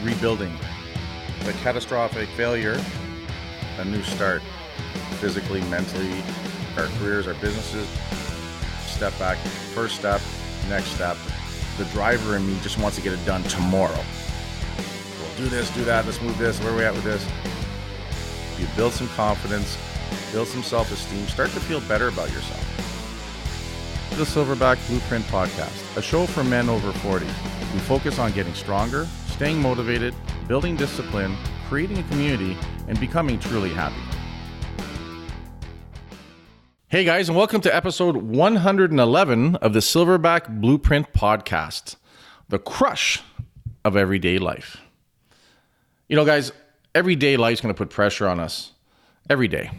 rebuilding. The catastrophic failure, a new start. Physically, mentally, our careers, our businesses. Step back, first step, next step. The driver in me just wants to get it done tomorrow. We'll do this, do that, let's move this, where are we at with this? You build some confidence, build some self-esteem, start to feel better about yourself. The Silverback Blueprint Podcast, a show for men over 40. We focus on getting stronger, staying motivated, building discipline, creating a community, and becoming truly happy. Hey guys, and welcome to episode 111 of the Silverback Blueprint Podcast, the crush of everyday life. You know, guys, everyday life's going to put pressure on us every day.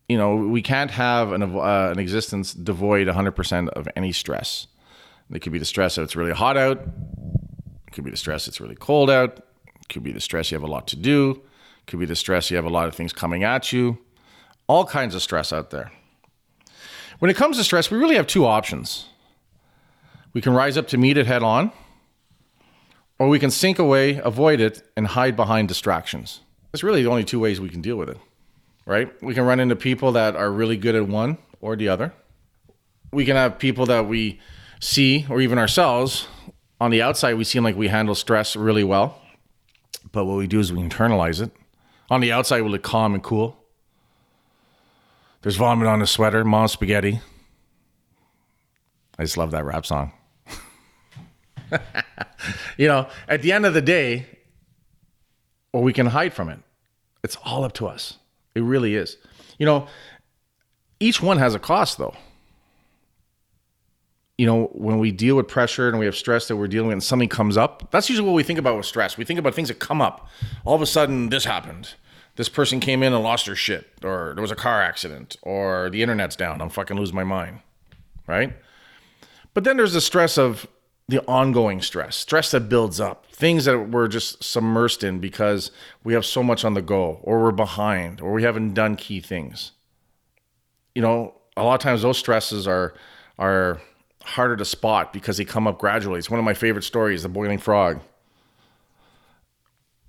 You know, we can't have an existence devoid 100% of any stress. It could be the stress that it's really hot out. It could be the stress it's really cold out. It could be the stress you have a lot to do. It could be the stress you have a lot of things coming at you. All kinds of stress out there. When it comes to stress, we really have two options. We can rise up to meet it head on, or we can sink away, avoid it, and hide behind distractions. That's really the only two ways we can deal with it. Right? We can run into people that are really good at one or the other. We can have people that we see, or even ourselves, on the outside, we seem like we handle stress really well. But what we do is we internalize it. On the outside, we look calm and cool. There's vomit on the sweater, mom's spaghetti. I just love that rap song. You know, at the end of the day, or we can hide from it. It's all up to us. It really is. You know, each one has a cost, though. You know, when we deal with pressure and we have stress that we're dealing with and something comes up, that's usually what we think about with stress. We think about things that come up. All of a sudden, this happened. This person came in and lost their shit, or there was a car accident, or the internet's down. I'm fucking losing my mind, right? But then there's the stress of the ongoing stress that builds up, things that we're just submersed in because we have so much on the go, or we're behind, or we haven't done key things. You know, a lot of times those stresses are harder to spot because they come up gradually. It's one of my favorite stories, the boiling frog,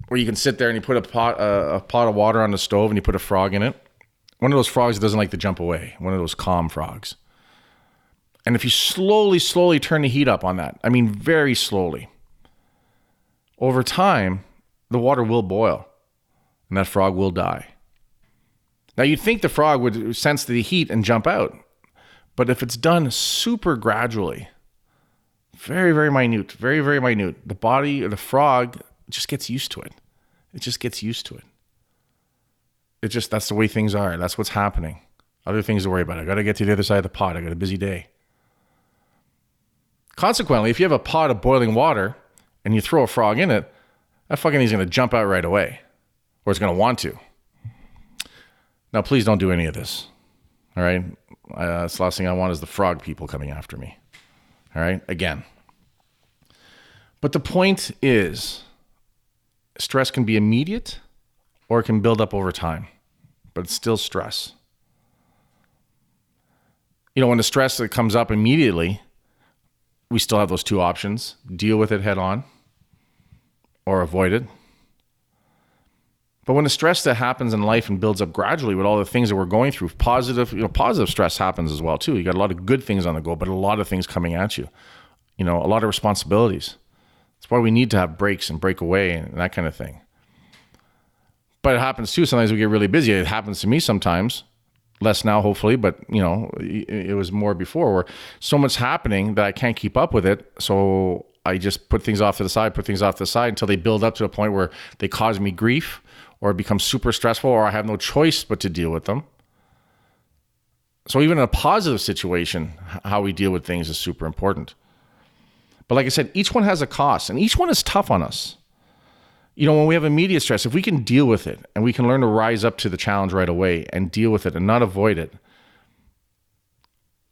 where you can sit there and you put a pot of water on the stove and you put a frog in it. One of those frogs that doesn't like to jump away, one of those calm frogs. And if you slowly turn the heat up on that, I mean very slowly, over time, the water will boil and that frog will die. Now you'd think the frog would sense the heat and jump out, but if it's done super gradually, very, very minute, the body of the frog just gets used to it. It just gets used to it. That's the way things are. That's what's happening. Other things to worry about. I got to get to the other side of the pot. I got a busy day. Consequently, if you have a pot of boiling water and you throw a frog in it, that fucking thing's going to jump out right away, or it's going to want to. Now, please don't do any of this. All right? That's the last thing I want is the frog people coming after me. All right? Again. But the point is, stress can be immediate or it can build up over time, but it's still stress. You know, when the stress that comes up immediately, we still have those two options: deal with it head on or avoid it. But when the stress that happens in life and builds up gradually with all the things that we're going through, positive stress happens as well too. You got a lot of good things on the go, but a lot of things coming at you. You know, a lot of responsibilities. That's why we need to have breaks and break away and that kind of thing. But it happens too. Sometimes we get really busy. It happens to me sometimes. Less now, hopefully, but you know, it was more before, where so much happening that I can't keep up with it. So I just put things off to the side until they build up to a point where they cause me grief or it becomes super stressful, or I have no choice but to deal with them. So even in a positive situation, how we deal with things is super important. But like I said, each one has a cost and each one is tough on us. You know, when we have immediate stress, if we can deal with it and we can learn to rise up to the challenge right away and deal with it and not avoid it,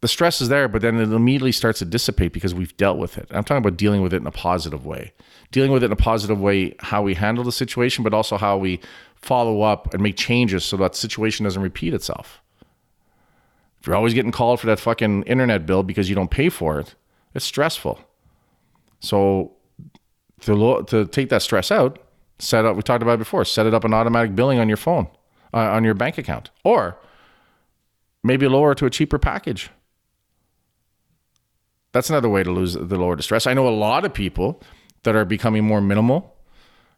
the stress is there, but then it immediately starts to dissipate because we've dealt with it. I'm talking about dealing with it in a positive way. Dealing with it in a positive way, how we handle the situation, but also how we follow up and make changes so that situation doesn't repeat itself. If you're always getting called for that fucking internet bill because you don't pay for it, it's stressful. So to take that stress out, we talked about it before, set it up an automatic billing on your phone, on your bank account, or maybe lower it to a cheaper package. That's another way to lower the stress. I know a lot of people that are becoming more minimal,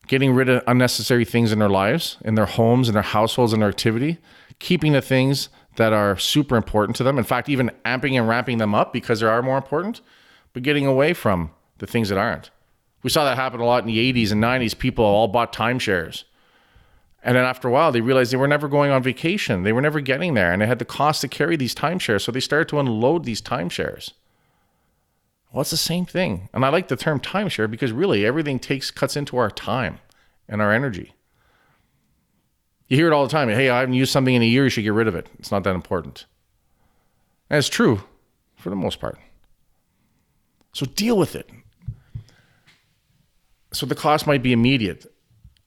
getting rid of unnecessary things in their lives, in their homes, in their households, in their activity, keeping the things that are super important to them. In fact, even amping and ramping them up because they are more important, but getting away from the things that aren't. We saw that happen a lot in the 80s and 90s. People all bought timeshares. And then after a while, they realized they were never going on vacation. They were never getting there. And they had the cost to carry these timeshares. So they started to unload these timeshares. Well, it's the same thing. And I like the term timeshare because really everything cuts into our time and our energy. You hear it all the time. Hey, I haven't used something in a year. You should get rid of it. It's not that important. And it's true for the most part. So deal with it. So the cost might be immediate.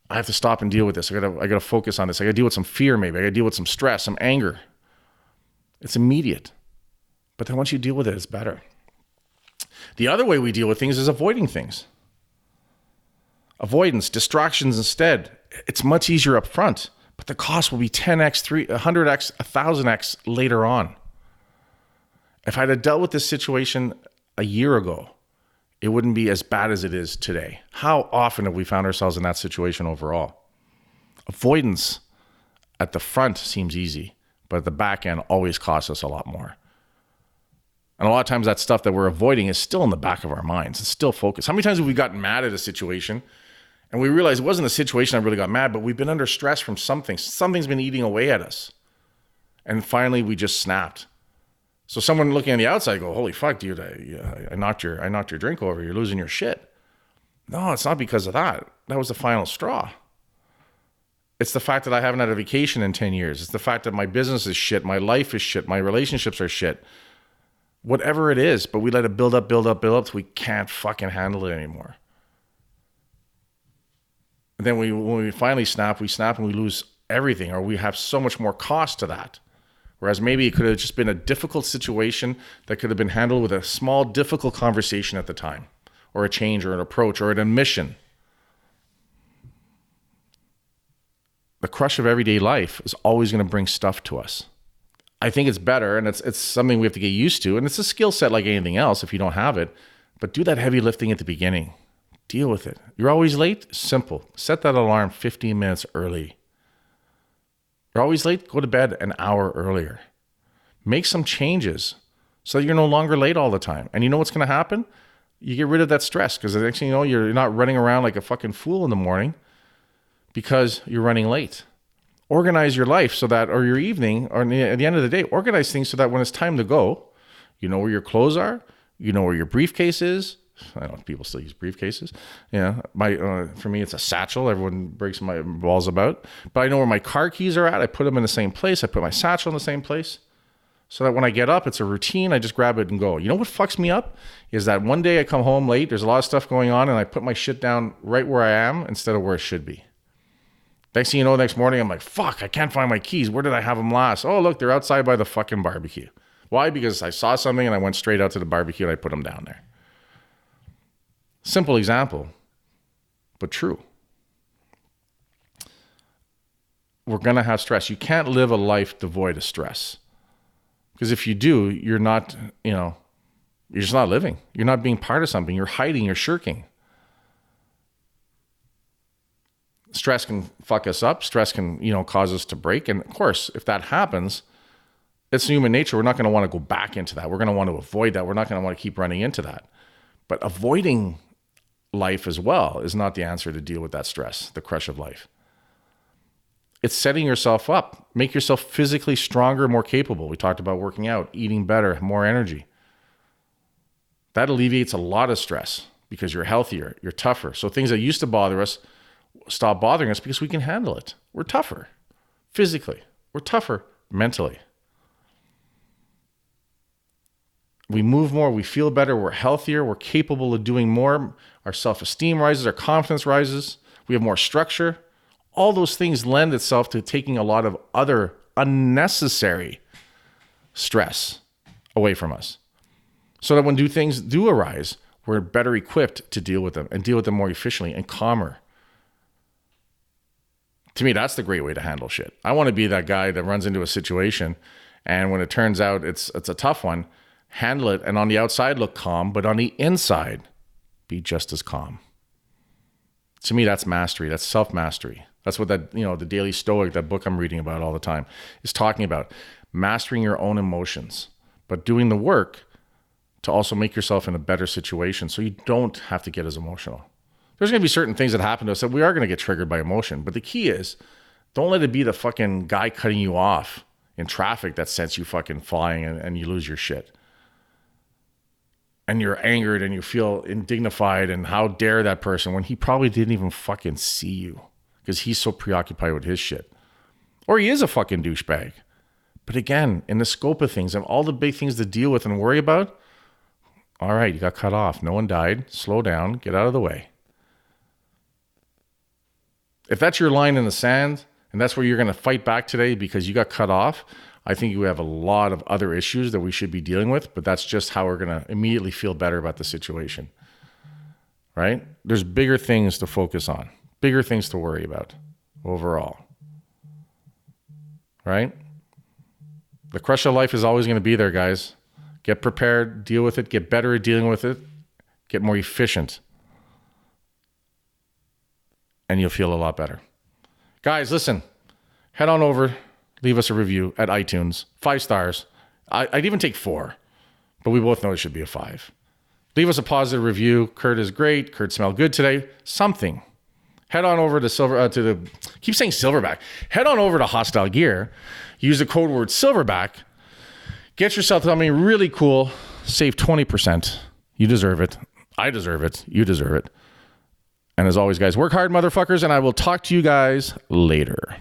I have to stop and deal with this. I gotta focus on this. I gotta deal with some fear maybe. I gotta deal with some stress, some anger. It's immediate. But then once you deal with it, it's better. The other way we deal with things is avoiding things. Avoidance, distractions instead. It's much easier up front, but the cost will be 10x, 100x, 1000x later on. If I'd have dealt with this situation a year ago, it wouldn't be as bad as it is today. How often have we found ourselves in that situation overall? Avoidance at the front seems easy, but at the back end always costs us a lot more. And a lot of times that stuff that we're avoiding is still in the back of our minds. It's still focused. How many times have we gotten mad at a situation and we realized it wasn't the situation I really got mad, but we've been under stress from something. Something's been eating away at us. And finally we just snapped. So someone looking on the outside go, holy fuck, dude, I knocked your drink over. You're losing your shit. No, it's not because of that. That was the final straw. It's the fact that I haven't had a vacation in 10 years. It's the fact that my business is shit. My life is shit. My relationships are shit. Whatever it is, but we let it build up till we can't fucking handle it anymore. And then when we finally snap and we lose everything, or we have so much more cost to that. Whereas maybe it could have just been a difficult situation that could have been handled with a small, difficult conversation at the time, or a change, or an approach, or an admission. The crush of everyday life is always going to bring stuff to us. I think it's better, and it's something we have to get used to, and it's a skill set like anything else if you don't have it, but do that heavy lifting at the beginning. Deal with it. You're always late? Simple. Set that alarm 15 minutes early. You're always late? Go to bed an hour earlier. Make some changes so that you're no longer late all the time. And you know what's going to happen? You get rid of that stress, because the next thing you know, you're not running around like a fucking fool in the morning because you're running late. Organize your life so that, or your evening, or at the end of the day, organize things so that when it's time to go, you know where your clothes are, you know where your briefcase is. I don't know if people still use briefcases. Yeah, for me, it's a satchel. Everyone breaks my balls about. But I know where my car keys are at. I put them in the same place. I put my satchel in the same place so that when I get up, it's a routine. I just grab it and go. You know what fucks me up is that one day I come home late. There's a lot of stuff going on, and I put my shit down right where I am instead of where it should be. Next thing you know, next morning, I'm like, fuck, I can't find my keys. Where did I have them last? Oh, look, they're outside by the fucking barbecue. Why? Because I saw something and I went straight out to the barbecue and I put them down there. Simple example, but true. We're going to have stress. You can't live a life devoid of stress. Because if you do, you're not, you're just not living. You're not being part of something. You're hiding, you're shirking. Stress can fuck us up. Stress can, cause us to break. And of course, if that happens, it's human nature. We're not going to want to go back into that. We're going to want to avoid that. We're not going to want to keep running into that. But avoiding life as well is not the answer to deal with that stress, the crush of life. It's setting yourself up. Make yourself physically stronger, more capable. We talked about working out, eating better, more energy. That alleviates a lot of stress because you're healthier, you're tougher. So things that used to bother us stop bothering us because we can handle it. We're tougher physically. We're tougher mentally. We move more, we feel better, we're healthier, we're capable of doing more. Our self-esteem rises, our confidence rises, we have more structure. All those things lend itself to taking a lot of other unnecessary stress away from us. So that when things do arise, we're better equipped to deal with them and deal with them more efficiently and calmer. To me, that's the great way to handle shit. I want to be that guy that runs into a situation, and when it turns out it's a tough one, handle it, and on the outside look calm, but on the inside, be just as calm. To me, that's mastery. That's self-mastery. That's what that, the Daily Stoic, that book I'm reading about all the time, is talking about. Mastering your own emotions, but doing the work to also make yourself in a better situation so you don't have to get as emotional. There's going to be certain things that happen to us that we are going to get triggered by emotion, but the key is don't let it be the fucking guy cutting you off in traffic that sends you fucking flying and you lose your shit. And you're angered and you feel indignified and how dare that person when he probably didn't even fucking see you because he's so preoccupied with his shit. Or he is a fucking douchebag. But again, in the scope of things, of all the big things to deal with and worry about, all right, you got cut off. No one died. Slow down. Get out of the way. If that's your line in the sand and that's where you're going to fight back today because you got cut off, I think you have a lot of other issues that we should be dealing with, but that's just how we're going to immediately feel better about the situation, right? There's bigger things to focus on, bigger things to worry about overall, right? The crush of life is always going to be there, guys. Get prepared, deal with it, get better at dealing with it, get more efficient, and you'll feel a lot better. Guys, listen, head on over, leave us a review at iTunes. 5 stars. I'd even take 4, but we both know it should be a 5. Leave us a positive review. Kurt is great. Kurt smelled good today. Something. Head on over to keep saying Silverback. Head on over to Hostile Gear. Use the code word Silverback. Get yourself something really cool. Save 20%. You deserve it. I deserve it. You deserve it. And as always, guys, work hard, motherfuckers, and I will talk to you guys later.